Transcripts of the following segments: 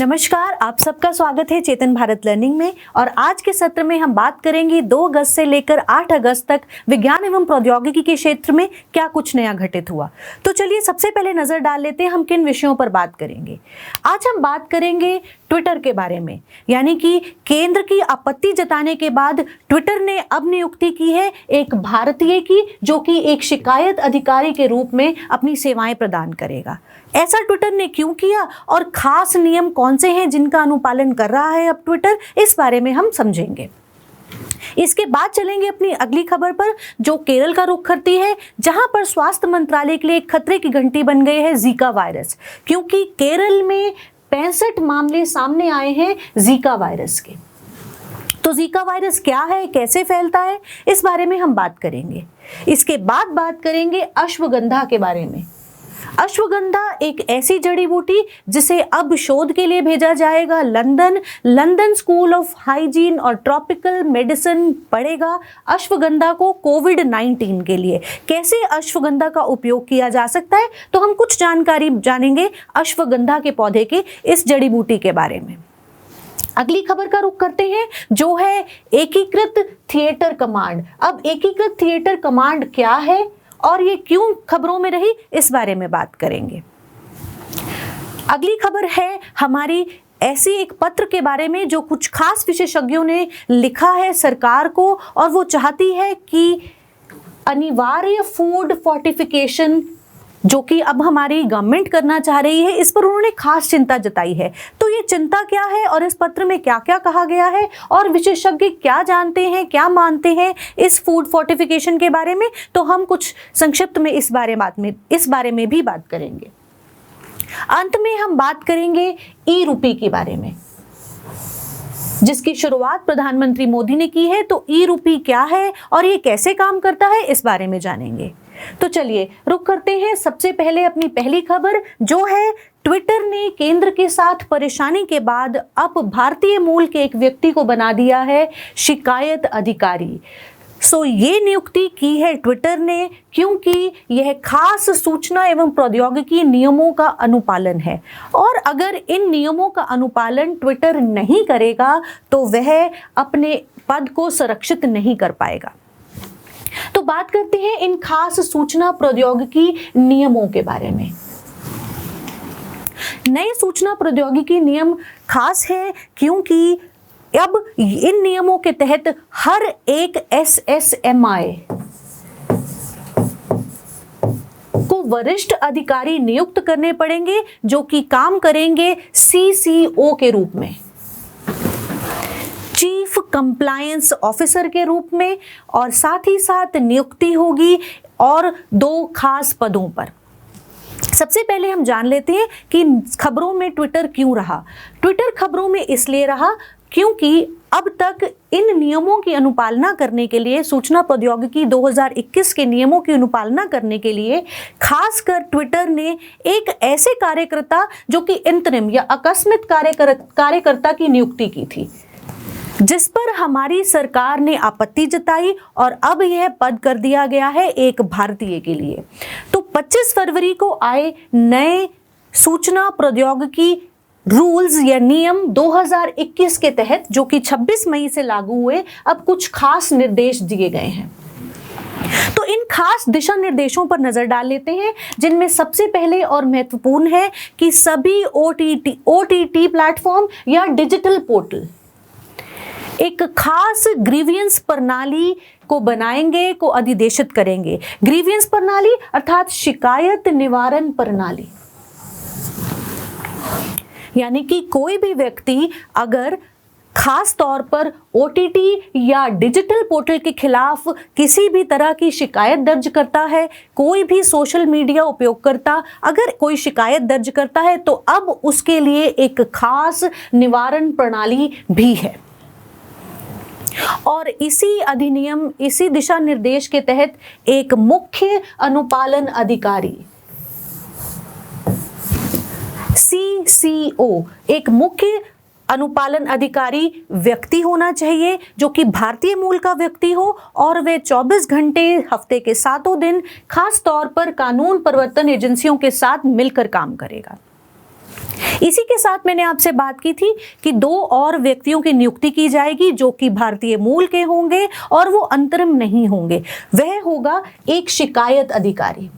नमस्कार, आप सबका स्वागत है चेतन भारत लर्निंग में। और आज के सत्र में हम बात करेंगे 2 अगस्त से लेकर 8 अगस्त तक विज्ञान एवं प्रौद्योगिकी के क्षेत्र में क्या कुछ नया घटित हुआ। तो चलिए सबसे पहले नजर डाल लेते हैं हम किन विषयों पर बात करेंगे। आज हम बात करेंगे ट्विटर के बारे में, यानी कि केंद्र की आपत्ति जताने के बाद ट्विटर ने अब नियुक्ति की है एक भारतीय की, जो कि एक शिकायत अधिकारी के रूप में अपनी सेवाएं प्रदान करेगा। ऐसा ट्विटर ने क्यों किया और खास नियम कौन से हैं जिनका अनुपालन कर रहा है अब ट्विटर, इस बारे में हम समझेंगे। इसके बाद चलेंगे अपनी अगली खबर पर, जो केरल का रुख करती है, जहां पर स्वास्थ्य मंत्रालय के लिए एक खतरे की घंटी बन गई है जीका वायरस, क्योंकि केरल में 65 मामले सामने आए हैं जीका वायरस के। तो जीका वायरस क्या है, कैसे फैलता है, इस बारे में हम बात करेंगे। इसके बाद बात करेंगे अश्वगंधा के बारे में। अश्वगंधा एक ऐसी जड़ी बूटी जिसे अब शोध के लिए भेजा जाएगा लंदन स्कूल ऑफ हाइजीन और ट्रॉपिकल मेडिसिन पढ़ेगा अश्वगंधा को कोविड-19 के लिए। कैसे अश्वगंधा का उपयोग किया जा सकता है, तो हम कुछ जानकारी जानेंगे अश्वगंधा के पौधे के, इस जड़ी बूटी के बारे में। अगली खबर का रुख करते हैं, जो है एकीकृत थिएटर कमांड। अब एकीकृत थिएटर कमांड क्या है और ये क्यों खबरों में रही, इस बारे में बात करेंगे। अगली खबर है हमारी ऐसी एक पत्र के बारे में जो कुछ खास विशेषज्ञों ने लिखा है सरकार को, और वो चाहती है कि अनिवार्य फूड फोर्टिफिकेशन जो कि अब हमारी गवर्नमेंट करना चाह रही है, इस पर उन्होंने खास चिंता जताई है। तो ये चिंता क्या है और इस पत्र में क्या क्या कहा गया है और विशेषज्ञ क्या जानते हैं, क्या मानते हैं इस फूड फोर्टिफिकेशन के बारे में, तो हम कुछ संक्षिप्त में इस बारे में भी बात करेंगे। अंत में हम बात करेंगे ई-रूपी के बारे में, जिसकी शुरुआत प्रधानमंत्री मोदी ने की है। तो ई-रूपी क्या है और ये कैसे काम करता है, इस बारे में जानेंगे। तो चलिए रुक करते हैं सबसे पहले अपनी पहली खबर, जो है ट्विटर ने केंद्र के साथ परेशानी के बाद अब भारतीय मूल के एक व्यक्ति को बना दिया है शिकायत अधिकारी। ये नियुक्ति की है ट्विटर ने, क्योंकि यह खास सूचना एवं प्रौद्योगिकी नियमों का अनुपालन है, और अगर इन नियमों का अनुपालन ट्विटर नहीं करेगा तो वह अपने पद को संरक्षित नहीं कर पाएगा। तो बात करते हैं इन खास सूचना प्रौद्योगिकी नियमों के बारे में। नए सूचना प्रौद्योगिकी नियम खास है क्योंकि अब इन नियमों के तहत हर एक SSMI को वरिष्ठ अधिकारी नियुक्त करने पड़ेंगे, जो कि काम करेंगे CCO के रूप में, चीफ कंप्लायंस ऑफिसर के रूप में, और साथ ही साथ नियुक्ति होगी और 2 खास पदों पर। सबसे पहले हम जान लेते हैं कि खबरों में ट्विटर क्यों रहा। ट्विटर खबरों में इसलिए रहा क्योंकि अब तक इन नियमों की अनुपालना करने के लिए, सूचना प्रौद्योगिकी 2021 के नियमों की अनुपालना करने के लिए खासकर ट्विटर ने एक ऐसे कार्यकर्ता जो कि इंतरिम या आकस्मिक कार्यकर्ता की नियुक्ति की थी, जिस पर हमारी सरकार ने आपत्ति जताई, और अब यह पद कर दिया गया है एक भारतीय के लिए। तो 25 फरवरी को आए नए सूचना प्रौद्योगिकी रूल्स या नियम 2021 के तहत, जो कि 26 मई से लागू हुए, अब कुछ खास निर्देश दिए गए हैं। तो इन खास दिशा निर्देशों पर नजर डाल लेते हैं, जिनमें सबसे पहले और महत्वपूर्ण है कि सभी OTT प्लेटफॉर्म या डिजिटल पोर्टल एक खास ग्रीवियंस प्रणाली को बनाएंगे, को अधिदेशित करेंगे। ग्रीवियंस प्रणाली अर्थात शिकायत निवारण प्रणाली, यानी कि कोई भी व्यक्ति अगर खास तौर पर OTT या डिजिटल पोर्टल के खिलाफ किसी भी तरह की शिकायत दर्ज करता है, कोई भी सोशल मीडिया उपयोगकर्ता अगर कोई शिकायत दर्ज करता है, तो अब उसके लिए एक खास निवारण प्रणाली भी है। और इसी अधिनियम, इसी दिशा निर्देश के तहत एक मुख्य अनुपालन अधिकारी CCO, एक मुख्य अनुपालन अधिकारी व्यक्ति होना चाहिए, जो कि भारतीय मूल का व्यक्ति हो, और वे 24 घंटे हफ्ते के 7 दिन खास तौर पर कानून प्रवर्तन एजेंसियों के साथ मिलकर काम करेगा। इसी के साथ मैंने आपसे बात की थी कि 2 और व्यक्तियों की नियुक्ति की जाएगी जो कि भारतीय मूल के होंगे और वो अंतरिम नहीं होंगे। वह होगा एक शिकायत अधिकारी,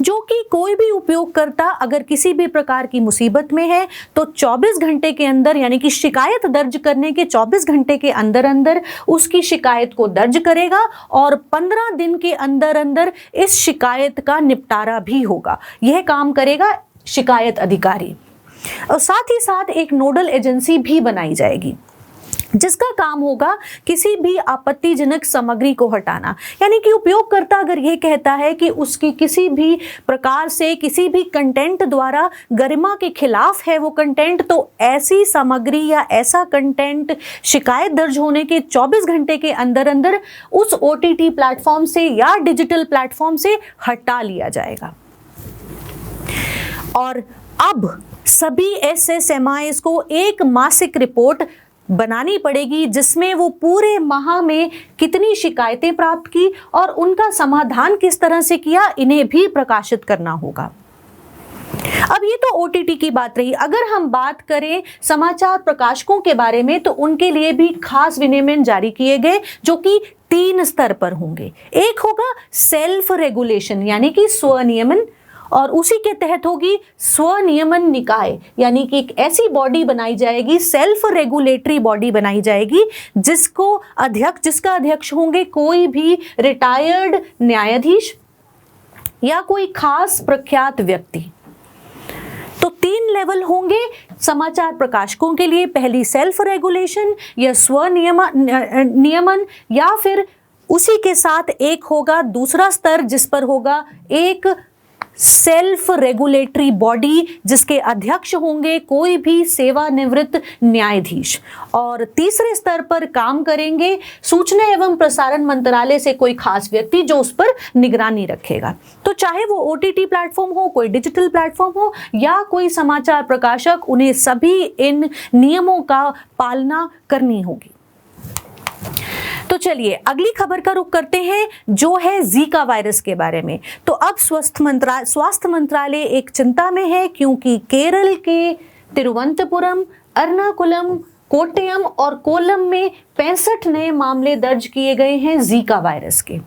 जो कि कोई भी उपयोगकर्ता अगर किसी भी प्रकार की मुसीबत में है तो 24 घंटे के अंदर, यानी कि शिकायत दर्ज करने के 24 घंटे के अंदर अंदर उसकी शिकायत को दर्ज करेगा और 15 दिन के अंदर अंदर इस शिकायत का निपटारा भी होगा। यह काम करेगा शिकायत अधिकारी। और साथ ही साथ एक नोडल एजेंसी भी बनाई जाएगी जिसका काम होगा किसी भी आपत्तिजनक सामग्री को हटाना। यानी कि उपयोगकर्ता अगर ये कहता है कि उसकी किसी भी प्रकार से किसी भी कंटेंट द्वारा गरिमा के खिलाफ है वो कंटेंट, तो ऐसी सामग्री या ऐसा कंटेंट शिकायत दर्ज होने के 24 घंटे के अंदर अंदर उस OTT प्लेटफॉर्म से या डिजिटल प्लेटफॉर्म से हटा लिया जाएगा। और अब सभी SSMIs को एक मासिक रिपोर्ट बनानी पड़ेगी जिसमें वो पूरे माह में कितनी शिकायतें प्राप्त की और उनका समाधान किस तरह से किया, इन्हें भी प्रकाशित करना होगा। अब ये तो OTT की बात रही। अगर हम बात करें समाचार प्रकाशकों के बारे में तो उनके लिए भी खास विनियमन जारी किए गए जो कि 3 स्तर पर होंगे। एक होगा सेल्फ रेगुलेशन यानी कि स्वनियमन, और उसी के तहत होगी स्वनियमन निकाय, यानी कि एक ऐसी बॉडी बनाई जाएगी, सेल्फ रेगुलेटरी बॉडी बनाई जाएगी जिसका अध्यक्ष होंगे कोई भी रिटायर्ड न्यायाधीश या कोई खास प्रख्यात व्यक्ति। तो 3 लेवल होंगे समाचार प्रकाशकों के लिए। पहली सेल्फ रेगुलेशन या स्वनियमन, या फिर उसी के साथ एक होगा दूसरा स्तर जिस पर होगा एक सेल्फ रेगुलेटरी बॉडी जिसके अध्यक्ष होंगे कोई भी सेवानिवृत्त न्यायाधीश, और तीसरे स्तर पर काम करेंगे सूचना एवं प्रसारण मंत्रालय से कोई खास व्यक्ति जो उस पर निगरानी रखेगा। तो चाहे वो OTT प्लेटफॉर्म हो, कोई डिजिटल प्लेटफॉर्म हो या कोई समाचार प्रकाशक, उन्हें सभी इन नियमों का पालना करनी होगी। तो चलिए अगली खबर का रुख करते हैं जो है जीका वायरस के बारे में। तो अब स्वास्थ्य मंत्रालय एक चिंता में है क्योंकि केरल के तिरुवनंतपुरम, एर्नाकुलम, कोट्टयम और कोल्लम में 65 नए मामले दर्ज किए गए हैं जीका वायरस के।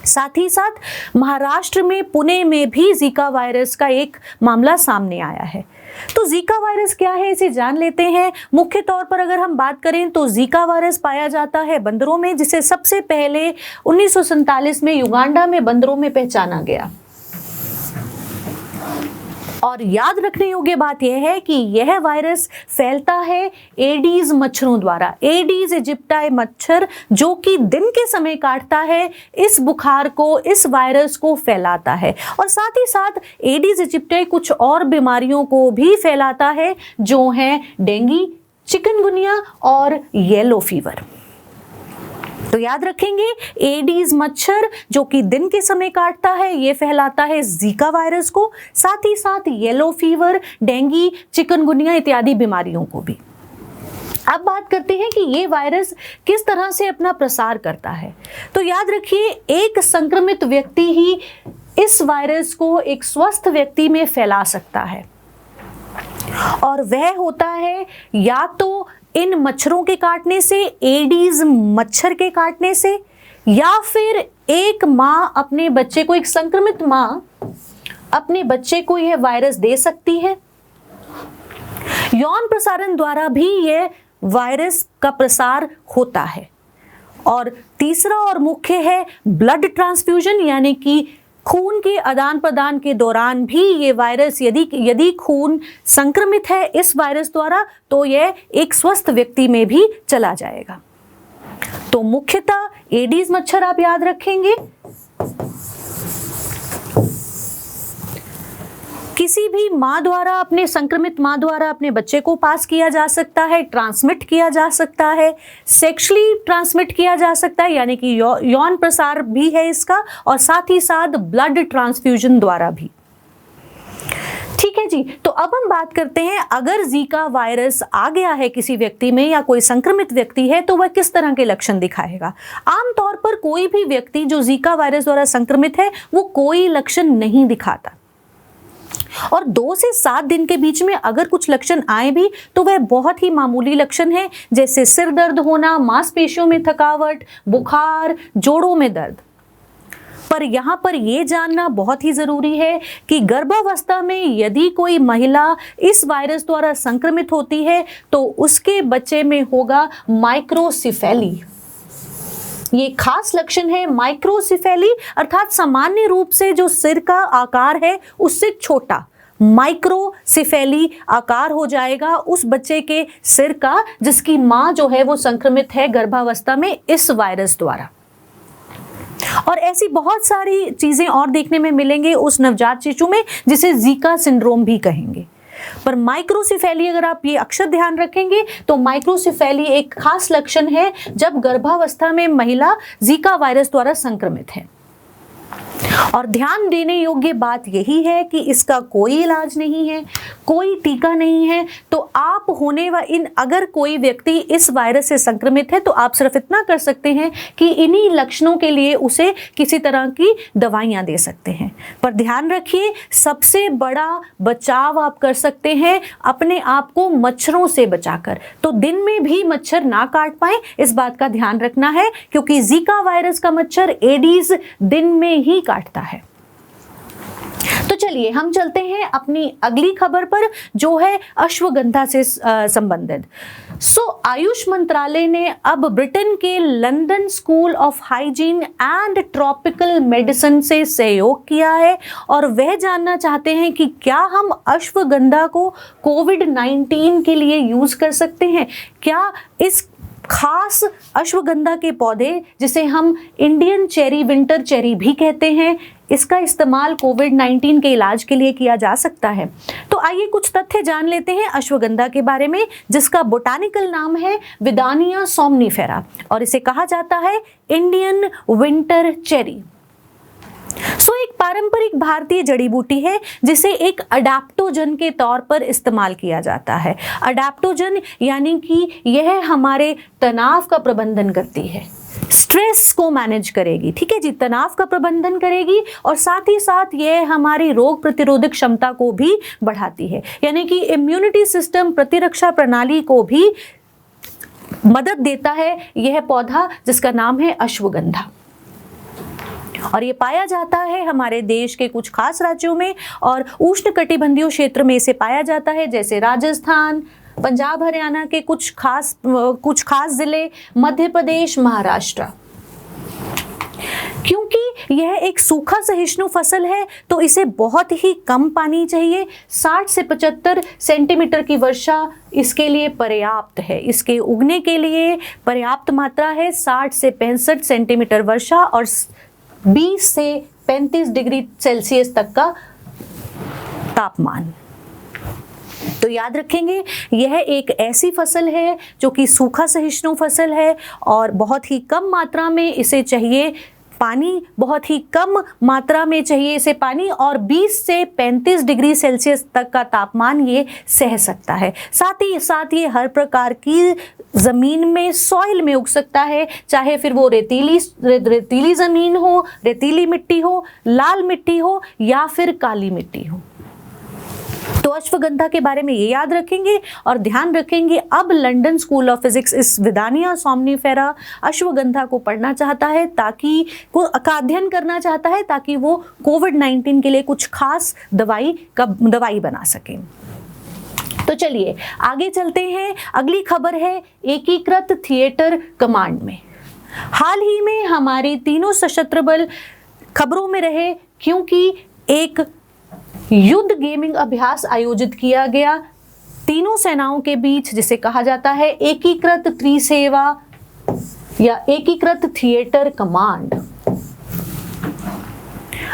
साथ ही साथ महाराष्ट्र में पुणे में भी जीका वायरस का एक मामला सामने आया है। तो जीका वायरस क्या है इसे जान लेते हैं। मुख्य तौर पर अगर हम बात करें तो जीका वायरस पाया जाता है बंदरों में, जिसे सबसे पहले 1947 में युगांडा में बंदरों में पहचाना गया। और याद रखने योग्य बात यह है कि यह वायरस फैलता है एडीज मच्छरों द्वारा। एडीज इजिप्टाई मच्छर जो कि दिन के समय काटता है, इस बुखार को, इस वायरस को फैलाता है। और साथ ही साथ एडीज इजिप्टाई कुछ और बीमारियों को भी फैलाता है जो हैं डेंगू, चिकनगुनिया और येलो फीवर। तो याद रखेंगे एडीज मच्छर जो कि दिन के समय काटता है, ये फैलाता है जीका वायरस को, साथ ही साथ येलो फीवर, डेंगू, चिकनगुनिया इत्यादि बीमारियों को भी। अब बात करते हैं कि ये वायरस किस तरह से अपना प्रसार करता है। तो याद रखिए एक संक्रमित व्यक्ति ही इस वायरस को एक स्वस्थ व्यक्ति में फैला सकता है, और वह होता है या तो इन मच्छरों के काटने से, एडीज मच्छर के काटने से, या फिर एक माँ अपने बच्चे को, एक संक्रमित माँ अपने बच्चे को यह वायरस दे सकती है। यौन प्रसारण द्वारा भी यह वायरस का प्रसार होता है। और तीसरा और मुख्य है ब्लड ट्रांसफ्यूजन, यानी कि खून के आदान प्रदान के दौरान भी ये वायरस, यदि खून संक्रमित है इस वायरस द्वारा तो यह एक स्वस्थ व्यक्ति में भी चला जाएगा। तो मुख्यतः एडीज मच्छर आप याद रखेंगे। किसी भी माँ द्वारा, अपने संक्रमित माँ द्वारा अपने बच्चे को पास किया जा सकता है, ट्रांसमिट किया जा सकता है, सेक्सुअली ट्रांसमिट किया जा सकता है, यानी कि यौन प्रसार भी है इसका, और साथ ही साथ ब्लड ट्रांसफ्यूजन द्वारा भी। ठीक है जी। तो अब हम बात करते हैं अगर जीका वायरस आ गया है किसी व्यक्ति में या कोई संक्रमित व्यक्ति है तो वह किस तरह के लक्षण दिखाएगा। आमतौर पर कोई भी व्यक्ति जो जीका वायरस द्वारा संक्रमित है वो कोई लक्षण नहीं दिखाता। और 2 से 7 दिन के बीच में अगर कुछ लक्षण आए भी तो वह बहुत ही मामूली लक्षण है, जैसे सिर दर्द होना, मांसपेशियों में थकावट, बुखार, जोड़ों में दर्द। पर यहाँ पर यह जानना बहुत ही जरूरी है कि गर्भावस्था में यदि कोई महिला इस वायरस द्वारा संक्रमित होती है तो उसके बच्चे में होगा माइक्रोसिफेली। ये खास लक्षण है माइक्रोसिफेली, अर्थात सामान्य रूप से जो सिर का आकार है उससे छोटा माइक्रोसिफेली आकार हो जाएगा उस बच्चे के सिर का जिसकी मां जो है वो संक्रमित है गर्भावस्था में इस वायरस द्वारा। और ऐसी बहुत सारी चीजें और देखने में मिलेंगे उस नवजात शिशु में जिसे जीका सिंड्रोम भी कहेंगे। पर माइक्रोसिफेली अगर आप ये अक्षर ध्यान रखेंगे तो माइक्रोसिफेली एक खास लक्षण है जब गर्भावस्था में महिला जीका वायरस द्वारा संक्रमित है। और ध्यान देने योग्य बात यही है कि इसका कोई इलाज नहीं है, कोई टीका नहीं है। तो आप अगर कोई व्यक्ति इस वायरस से संक्रमित है तो आप सिर्फ इतना कर सकते हैं कि इन्हीं लक्षणों के लिए उसे किसी तरह की दवाइयां दे सकते हैं। पर ध्यान रखिए, सबसे बड़ा बचाव आप कर सकते हैं अपने आप को मच्छरों से बचाकर। तो दिन में भी मच्छर ना काट पाए इस बात का ध्यान रखना है, क्योंकि जीका वायरस का मच्छर एडीज दिन में ही काटता है। तो चलिए हम चलते हैं अपनी अगली खबर पर जो है अश्वगंधा से संबंधित। आयुष मंत्रालय ने अब ब्रिटेन के London school of hygiene and tropical medicine से सहयोग किया है और वह जानना चाहते हैं कि क्या हम अश्वगंधा को कोविड-19 के लिए यूज कर सकते हैं। क्या इस खास अश्वगंधा के पौधे जिसे हम इंडियन चेरी, विंटर चेरी भी कहते हैं, इसका इस्तेमाल कोविड-19 के इलाज के लिए किया जा सकता है। तो आइए कुछ तथ्य जान लेते हैं अश्वगंधा के बारे में, जिसका बोटानिकल नाम है विदानिया सोमनीफेरा और इसे कहा जाता है इंडियन विंटर चेरी। एक पारंपरिक भारतीय जड़ी बूटी है जिसे एक अडैप्टोजन के तौर पर इस्तेमाल किया जाता है। अडैप्टोजन यानी कि यह हमारे तनाव का प्रबंधन करती है, स्ट्रेस को मैनेज करेगी, ठीक है जी, तनाव का प्रबंधन करेगी और साथ ही साथ यह हमारी रोग प्रतिरोधक क्षमता को भी बढ़ाती है, यानी कि इम्यूनिटी सिस्टम, प्रतिरक्षा प्रणाली को भी मदद देता है यह पौधा जिसका नाम है अश्वगंधा। और ये पाया जाता है हमारे देश के कुछ खास राज्यों में और उष्णकटिबंधीय क्षेत्र में इसे पाया जाता है, जैसे राजस्थान, पंजाब, हरियाणा के कुछ खास जिले, मध्य प्रदेश, महाराष्ट्र। क्योंकि यह एक सूखा सहिष्णु फसल है तो इसे बहुत ही कम पानी चाहिए। 60 से 75 सेंटीमीटर की वर्षा इसके लिए पर्याप्त है। इसके उगने के लिए पर्याप्त मात्रा है 60 से 65 सेंटीमीटर वर्षा और 20 से 35 डिग्री सेल्सियस तक का तापमान। तो याद रखेंगे यह एक ऐसी फसल है जो कि सूखा सहिष्णु फसल है और बहुत ही कम मात्रा में इसे चाहिए पानी, बहुत ही कम मात्रा में चाहिए इसे पानी और 20 से 35 डिग्री सेल्सियस तक का तापमान ये सह सकता है। साथ ही साथ ये हर प्रकार की जमीन में, सॉइल में उग सकता है, चाहे फिर वो रेतीली जमीन हो, रेतीली मिट्टी हो, लाल मिट्टी हो या फिर काली मिट्टी हो। तो अश्वगंधा के बारे में ये याद रखेंगे और ध्यान रखेंगे। अब लंदन स्कूल ऑफ फिजिक्स इस विदानिया सोमनीफेरा अश्वगंधा को पढ़ना चाहता है ताकि का अध्ययन करना चाहता है ताकि वो कोविड-19 के लिए कुछ खास दवाई बना सके। तो चलिए आगे चलते हैं। अगली खबर है एकीकृत थिएटर कमांड में। हाल ही में हमारे तीनों सशस्त्र बल खबरों में रहे क्योंकि एक युद्ध गेमिंग अभ्यास आयोजित किया गया तीनों सेनाओं के बीच, जिसे कहा जाता है एकीकृत त्रिसेवा या एकीकृत थिएटर कमांड।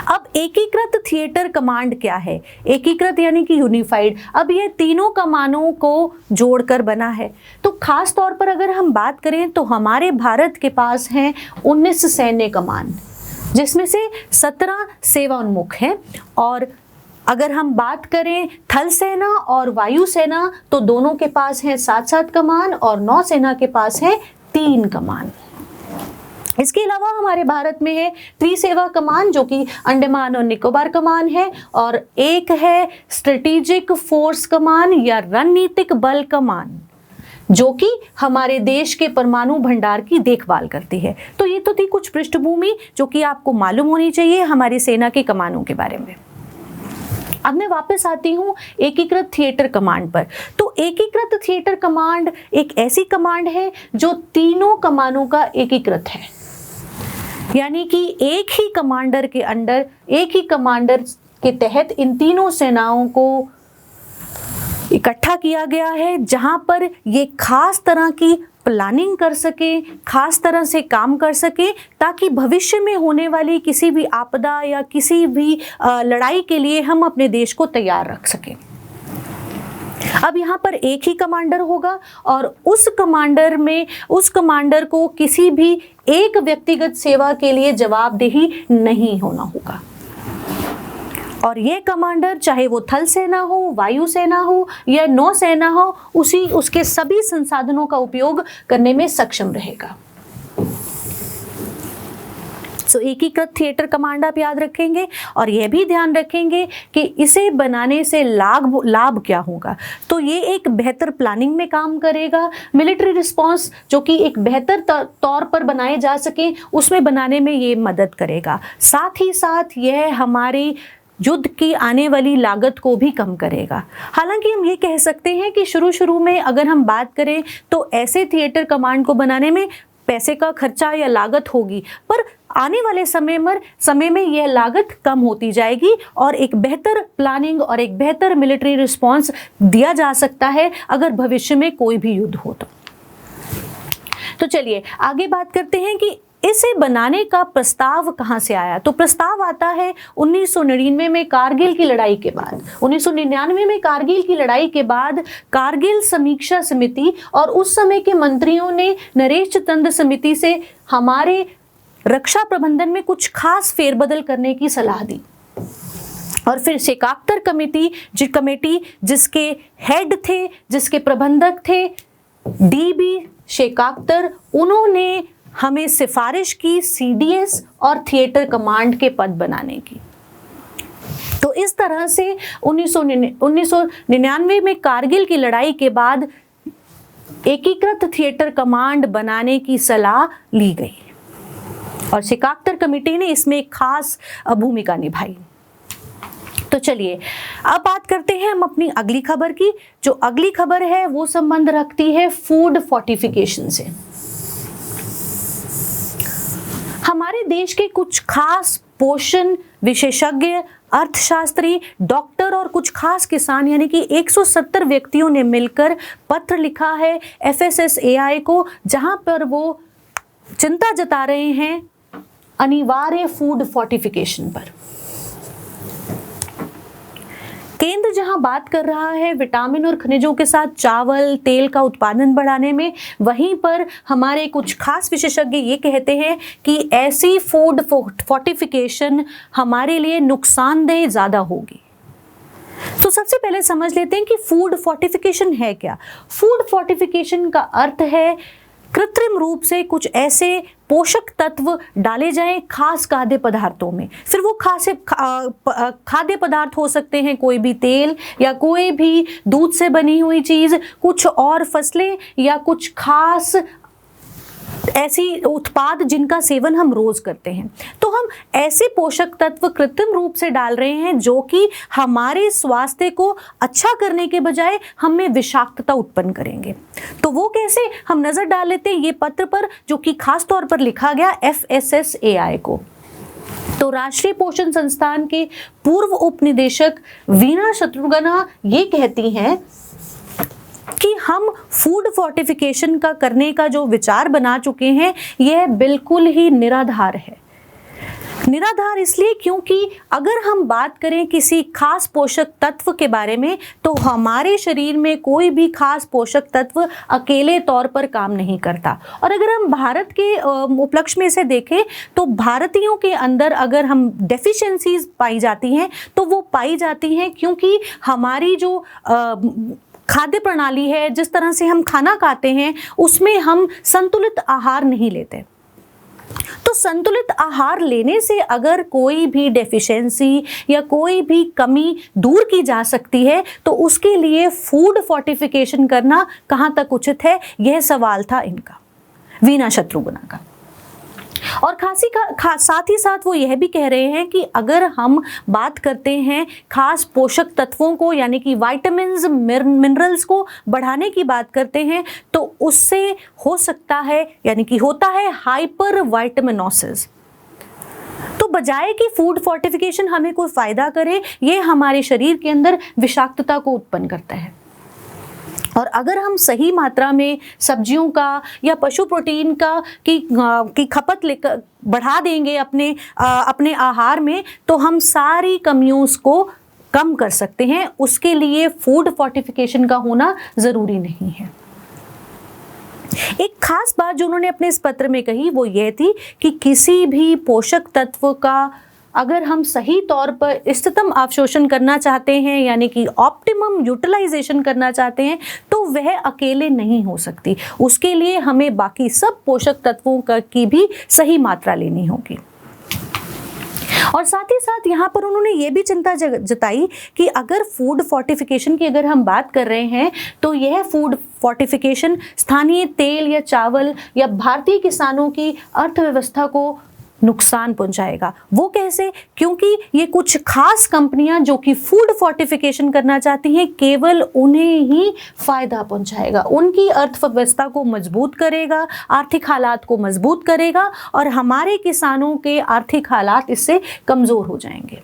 अब एकीकृत थिएटर कमांड क्या है? एकीकृत यानी कि यूनिफाइड। अब ये तीनों कमानों को जोड़कर बना है। तो खास तौर पर अगर हम बात करें तो हमारे भारत के पास हैं 19 सैन्य कमान, जिसमें से 17 सेवाोन्मुख हैं और अगर हम बात करें थल सेना और वायु सेना तो दोनों के पास हैं 7-7 कमान और नौसेना के पास है 3 कमान। इसके अलावा हमारे भारत में है त्रिसेवा कमान, जो कि अंडमान और निकोबार कमान है, और एक है स्ट्रेटेजिक फोर्स कमान या रणनीतिक बल कमान, जो कि हमारे देश के परमाणु भंडार की देखभाल करती है। तो ये तो थी कुछ पृष्ठभूमि जो कि आपको मालूम होनी चाहिए हमारी सेना के कमानों के बारे में। अब मैं वापस आती हूँ एकीकृत थिएटर कमांड पर। तो एकीकृत थिएटर कमांड एक ऐसी कमांड है जो तीनों कमानों का एकीकृत है, यानी कि एक ही कमांडर के अंडर, एक ही कमांडर के तहत इन तीनों सेनाओं को इकट्ठा किया गया है, जहां पर ये खास तरह की प्लानिंग कर सके, खास तरह से काम कर सके, ताकि भविष्य में होने वाली किसी भी आपदा या किसी भी लड़ाई के लिए हम अपने देश को तैयार रख सकें। अब यहाँ पर एक ही कमांडर होगा और उस कमांडर को किसी भी एक व्यक्तिगत सेवा के लिए जवाबदेही नहीं होना होगा। और ये कमांडर, चाहे वो थल सेना हो, वायु सेना हो या नौसेना हो, उसके सभी संसाधनों का उपयोग करने में सक्षम रहेगा। सो एकीकृत थिएटर कमांड आप याद रखेंगे और यह भी ध्यान रखेंगे कि इसे बनाने से लाभ क्या होगा। तो ये एक बेहतर प्लानिंग में काम करेगा, मिलिट्री रिस्पांस जो कि एक बेहतर तौर पर बनाए जा सके उसमें बनाने में ये मदद करेगा। साथ ही साथ यह हमारी युद्ध की आने वाली लागत को भी कम करेगा। हालांकि हम ये कह सकते हैं कि शुरू में अगर हम बात करें तो ऐसे थिएटर कमांड को बनाने में पैसे का खर्चा या लागत होगी, पर आने वाले समय में यह लागत कम होती जाएगी और एक बेहतर प्लानिंग और एक बेहतर मिलिट्री रिस्पांस दिया जा सकता है अगर भविष्य में कोई भी युद्ध हो तो चलिए आगे बात करते हैं कि इसे बनाने का प्रस्ताव कहां से आया। तो प्रस्ताव आता है 1999 में कारगिल की लड़ाई के बाद। 1999 में कारगिल की लड़ाई के बाद कारगिल समीक्षा समिति और उस समय के मंत्रियों ने नरेश चंद समिति से हमारे रक्षा प्रबंधन में कुछ खास फेरबदल करने की सलाह दी। और फिर शेखावतर कमेटी जिसके हेड थे, जिसके प्रबंधक थे डीबी शेखावतर, उन्होंने हमें सिफारिश की सीडीएस और थिएटर कमांड के पद बनाने की। तो इस तरह से 1999 में कारगिल की लड़ाई के बाद एकीकृत थिएटर कमांड बनाने की सलाह ली गई और शेखावतर कमेटी ने इसमें एक खास भूमिका निभाई। तो चलिए अब बात करते हैं हम अपनी अगली खबर की। जो अगली खबर है वो संबंध रखती है फूड फोर्टिफिकेशन से। हमारे देश के कुछ खास पोषण विशेषज्ञ, अर्थशास्त्री, डॉक्टर और कुछ खास किसान यानी कि 170 व्यक्तियों ने मिलकर पत्र लिखा है FSSAI को, जहां पर वो चिंता जता रहे हैं अनिवार्य फूड फोर्टिफिकेशन पर। केंद्र जहां बात कर रहा है विटामिन और खनिजों के साथ चावल, तेल का उत्पादन बढ़ाने में, वहीं पर हमारे कुछ खास विशेषज्ञ ये कहते हैं कि ऐसी फूड फोर्टिफिकेशन हमारे लिए नुकसानदेह ज़्यादा होगी। तो सबसे पहले समझ लेते हैं कि फूड फोर्टिफिकेशन है क्या। फूड फोर्टिफिकेशन का अर्थ है कृत्रिम रूप से कुछ ऐसे पोषक तत्व डाले जाएं खास खाद्य पदार्थों में। फिर वो खाद्य पदार्थ हो सकते हैं कोई भी तेल या कोई भी दूध से बनी हुई चीज़, कुछ और फसलें या कुछ खास ऐसी उत्पाद जिनका सेवन हम रोज करते हैं। तो हम ऐसे पोषक तत्व कृत्रिम रूप से डाल रहे हैं जो कि हमारे स्वास्थ्य को अच्छा करने के बजाय हमें विषाक्तता उत्पन्न करेंगे। तो वो कैसे, हम नजर डाल लेते हैं ये पत्र पर जो कि खास तौर पर लिखा गया FSSAI को। तो राष्ट्रीय पोषण संस्थान के पूर्व उप निदेशक वीणा शत्रुघ्ना ये कहती हैं कि हम फूड फोर्टिफिकेशन का करने का जो विचार बना चुके हैं यह बिल्कुल ही निराधार है। निराधार इसलिए क्योंकि अगर हम बात करें किसी खास पोषक तत्व के बारे में तो हमारे शरीर में कोई भी खास पोषक तत्व अकेले तौर पर काम नहीं करता। और अगर हम भारत के उपलक्ष्य में से देखें तो भारतीयों के अंदर अगर हम डेफिशिएंसीज पाई जाती हैं तो वो पाई जाती हैं क्योंकि हमारी जो खाद्य प्रणाली है, जिस तरह से हम खाना खाते हैं, उसमें हम संतुलित आहार नहीं लेते। तो संतुलित आहार लेने से अगर कोई भी डेफिशिएंसी या कोई भी कमी दूर की जा सकती है तो उसके लिए फूड फोर्टिफिकेशन करना कहाँ तक उचित है, यह सवाल था इनका, वीना शत्रुघ्ना का। और साथ ही साथ वो यह भी कह रहे हैं कि अगर हम बात करते हैं खास पोषक तत्वों को यानी कि विटामिन्स मिनरल्स को बढ़ाने की बात करते हैं तो उससे हो सकता है यानी कि होता है हाइपर विटामिनोसिस। तो बजाय कि फूड फोर्टिफिकेशन हमें कोई फायदा करे, ये हमारे शरीर के अंदर विषाक्तता को उत्पन्न करता है। और अगर हम सही मात्रा में सब्जियों का या पशु प्रोटीन की खपत बढ़ा देंगे अपने आहार में तो हम सारी कमियों को कम कर सकते हैं। उसके लिए फूड फोर्टिफिकेशन का होना ज़रूरी नहीं है। एक खास बात जो उन्होंने अपने इस पत्र में कही वो ये थी कि किसी भी पोषक तत्व का अगर हम सही तौर पर इष्टतम अवशोषण करना चाहते हैं यानी कि ऑप्टिमम यूटिलाइजेशन करना चाहते हैं तो वह अकेले नहीं हो सकती। उसके लिए हमें बाकी सब पोषक तत्वों की भी सही मात्रा लेनी होगी। और साथ ही साथ यहाँ पर उन्होंने ये भी चिंता जताई कि अगर फूड फोर्टिफिकेशन की अगर हम बात कर रहे हैं तो यह फूड फोर्टिफिकेशन स्थानीय तेल या चावल या भारतीय किसानों की अर्थव्यवस्था को नुकसान पहुंचाएगा। वो कैसे? क्योंकि ये कुछ खास कंपनियां जो कि फूड फोर्टिफिकेशन करना चाहती हैं केवल उन्हें ही फायदा पहुंचाएगा, उनकी अर्थव्यवस्था को मजबूत करेगा, आर्थिक हालात को मजबूत करेगा और हमारे किसानों के आर्थिक हालात इससे कमजोर हो जाएंगे।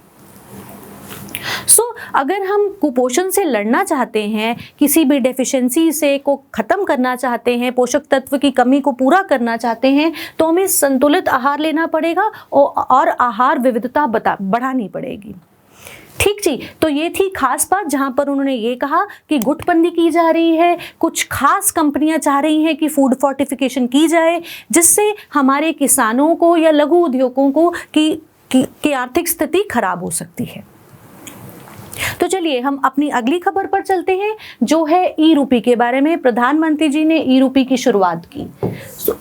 अगर हम कुपोषण से लड़ना चाहते हैं, किसी भी डेफिशिएंसी से को ख़त्म करना चाहते हैं, पोषक तत्व की कमी को पूरा करना चाहते हैं तो हमें संतुलित आहार लेना पड़ेगा और आहार विविधता बढ़ानी पड़ेगी। ठीक जी, तो ये थी खास बात जहां पर उन्होंने ये कहा कि गुटबंदी की जा रही है, कुछ खास कंपनियां चाह रही हैं कि फूड फोर्टिफिकेशन की जाए जिससे हमारे किसानों को या लघु उद्योगों को की आर्थिक स्थिति खराब हो सकती है। तो चलिए हम अपनी अगली खबर पर चलते हैं जो है ई रूपी के बारे में। प्रधानमंत्री जी ने ई रूपी की शुरुआत की।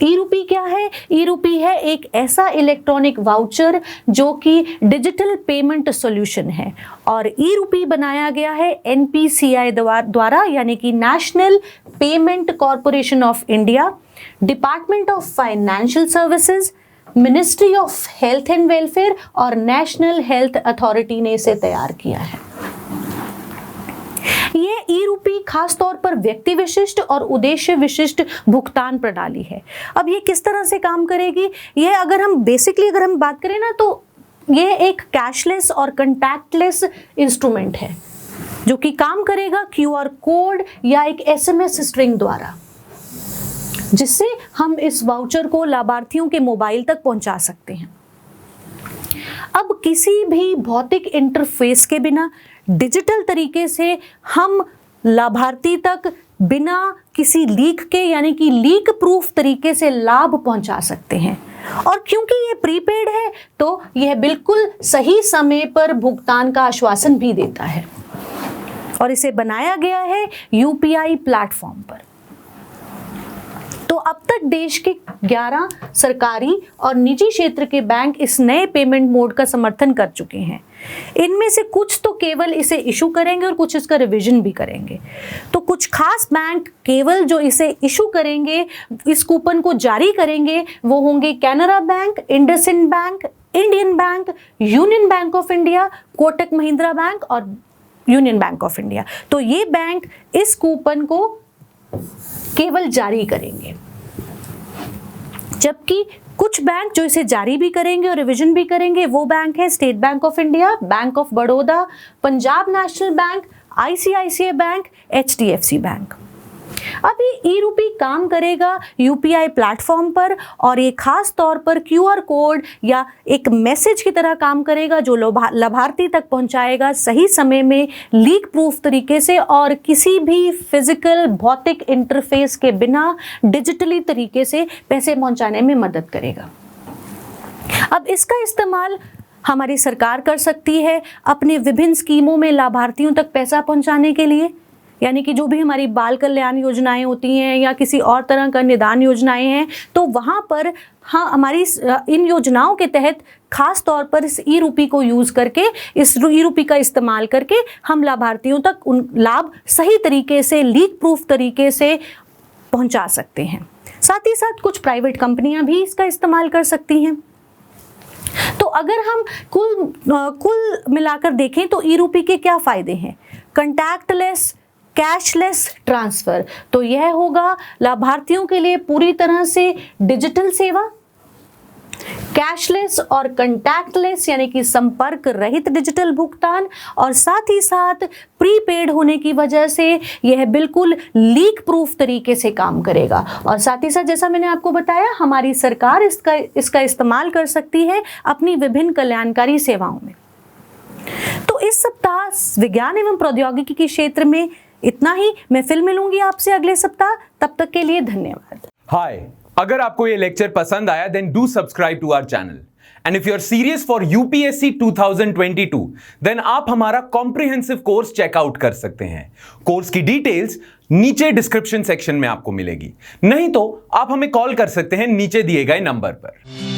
ई रूपी क्या है? ई रूपी है एक ऐसा इलेक्ट्रॉनिक वाउचर जो कि डिजिटल पेमेंट सॉल्यूशन है और ई रूपी बनाया गया है एनपीसीआई द्वारा यानी कि national payment corporation of India, department of financial services, ministry of health and welfare और नेशनल हेल्थ अथॉरिटी ने इसे तैयार किया है। ये ई रूपी खास तौर पर व्यक्ति विशिष्ट और उद्देश्य विशिष्ट भुगतान प्रणाली है। अब ये किस तरह से काम करेगी? ये अगर हम बात करें ना तो ये एक कैशलेस और कंटैक्टलेस इंस्ट्रूमेंट है जो कि काम करेगा क्यूआर कोड या एक एसएमएस स्ट्रिंग द्वारा, जिससे हम इस वाउचर को लाभार्थियों के मोबाइल तक पहुंचा सकते हैं। अब किसी भी भौतिक इंटरफेस के बिना डिजिटल तरीके से हम लाभार्थी तक बिना किसी लीक के यानी कि लीक प्रूफ तरीके से लाभ पहुंचा सकते हैं। और क्योंकि ये प्रीपेड है तो यह बिल्कुल सही समय पर भुगतान का आश्वासन भी देता है और इसे बनाया गया है यूपीआई प्लेटफॉर्म पर। तो अब तक देश के 11 सरकारी और निजी क्षेत्र के बैंक इस नए पेमेंट मोड का समर्थन कर चुके हैं। इनमें से कुछ तो केवल इसे इशू करेंगे और कुछ इसका रिवीजन भी करेंगे। तो कुछ खास बैंक केवल जो इसे इशू करेंगे, इस कूपन को जारी करेंगे, वो होंगे Canara bank, IndusInd bank, Indian bank, union bank of India, Kotak Mahindra bank और यूनियन बैंक ऑफ इंडिया। तो ये बैंक इस कूपन को केवल जारी करेंगे, जबकि कुछ बैंक जो इसे जारी भी करेंगे और रिवीजन भी करेंगे वो बैंक है state bank of India, bank of Baroda, Punjab national bank, ICICI bank, HDFC bank. अब ये ई रूपी काम करेगा यूपीआई प्लेटफॉर्म पर और ये खास तौर पर क्यूआर कोड या एक मैसेज की तरह काम करेगा जो लाभार्थी तक पहुंचाएगा सही समय में लीक प्रूफ तरीके से और किसी भी फिजिकल भौतिक इंटरफेस के बिना डिजिटली तरीके से पैसे पहुंचाने में मदद करेगा। अब इसका इस्तेमाल हमारी सरकार कर सकती है अपने विभिन्न स्कीमों में लाभार्थियों तक पैसा पहुंचाने के लिए, यानी कि जो भी हमारी बाल कल्याण योजनाएं होती हैं या किसी और तरह का निदान योजनाएं हैं तो वहाँ पर हाँ हमारी इन योजनाओं के तहत खास तौर पर इस ई रूपी को यूज करके, इस ई रूपी का इस्तेमाल करके हम लाभार्थियों तक उन लाभ सही तरीके से, लीक प्रूफ तरीके से पहुंचा सकते हैं। साथ ही साथ कुछ प्राइवेट कंपनियां भी इसका इस्तेमाल कर सकती हैं। तो अगर हम कुल मिलाकर देखें तो ई रूपी के क्या फायदे हैं? कंटैक्टलेस, कैशलेस ट्रांसफर, तो यह होगा लाभार्थियों के लिए पूरी तरह से डिजिटल सेवा। कैशलेस और कंटैक्टलेस यानी कि संपर्क रहित डिजिटल भुगतान, और साथ ही साथ प्रीपेड होने की वजह से यह बिल्कुल लीक प्रूफ तरीके से काम करेगा। और साथ ही साथ जैसा मैंने आपको बताया, हमारी सरकार इसका इस्तेमाल कर सकती है अपनी विभिन्न कल्याणकारी सेवाओं में। तो इस सप्ताह विज्ञान एवं प्रौद्योगिकी के क्षेत्र में इतना ही। मैं फिर मिलूंगी आपसे अगले सप्ताह, तब तक के लिए धन्यवाद। हाय, अगर आपको ये लेक्चर पसंद आया then do subscribe to our channel, and if you are serious for UPSC 2022 then आप हमारा कॉम्प्रिहेंसिव कोर्स चेकआउट कर सकते हैं। कोर्स की डिटेल्स नीचे डिस्क्रिप्शन सेक्शन में आपको मिलेगी, नहीं तो आप हमें कॉल कर सकते हैं नीचे दिए गए नंबर पर।